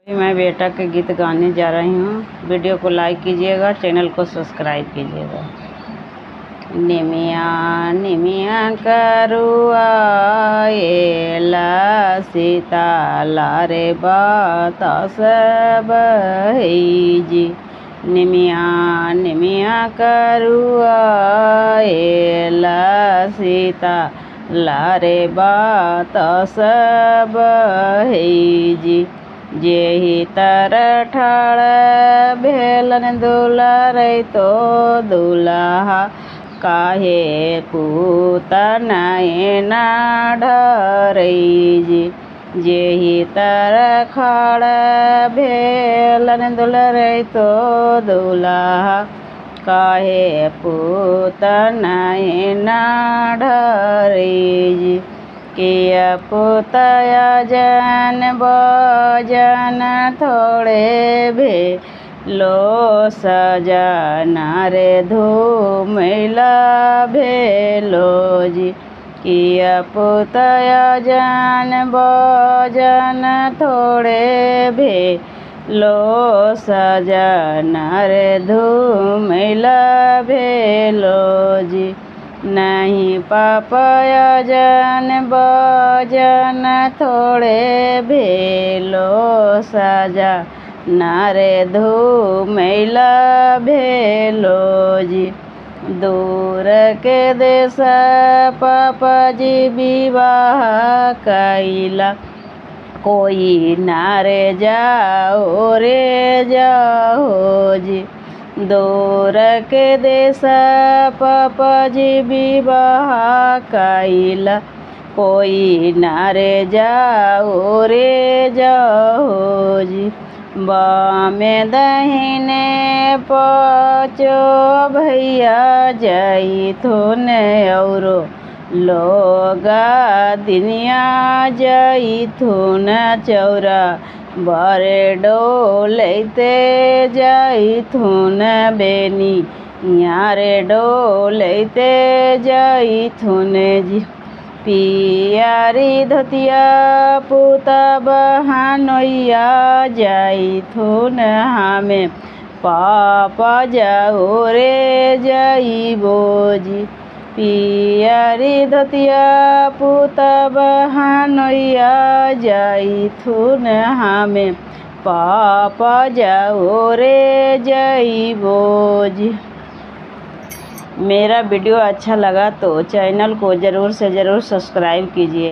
मैं बेटा के गीत गाने जा रही हूँ। वीडियो को लाइक कीजिएगा, चैनल को सब्सक्राइब कीजिएगा। निमिया निमिया करुआ एला सीताला रे बतास बही। निमिया निमिया करुआ एला सीताला रे बतास बही। जेहि तर ठाड़ भेलन दुलारै तो दुलाहा काहे पूतनाए ना ढरई। जेहि तर खाड़ भेलन दुलारै तो दुलाहा काहे पूतनाए ना ढरई। किया पुतया जन बजन थोड़े भे लो सजना रे धूमिला भेलो जी। किया पुतया जन बजन थोड़े भे लो सजना रे धूमिला भेलो जी। नहीं पापया जन बजन थोड़े भेलो सजा नारे धूमिला भेलो जी। दूर के देश पापा जी विवाह कैला कोई नारे जाओ रे जाओ जी। दूर के देश पापा जी विवाह कैला कोई नारे जाओ रे जाओ जी। बामे दहिने पाचो भैया जाई थोन औरो लोगा दुनिया जाई थोन चौरा बारे डोलते जाई थून बेनी यारे डोलते जाई थून जी। पियारी धोतिया पुता बहनोइया जाई थून हमें पापा जाओ रे जाई बोजी। पियारी धोतिया पुता बहनोइया जाई थून हमें पापा जाओ रे जाई बोजी। मेरा वीडियो अच्छा लगा तो चैनल को ज़रूर से ज़रूर सब्सक्राइब कीजिए।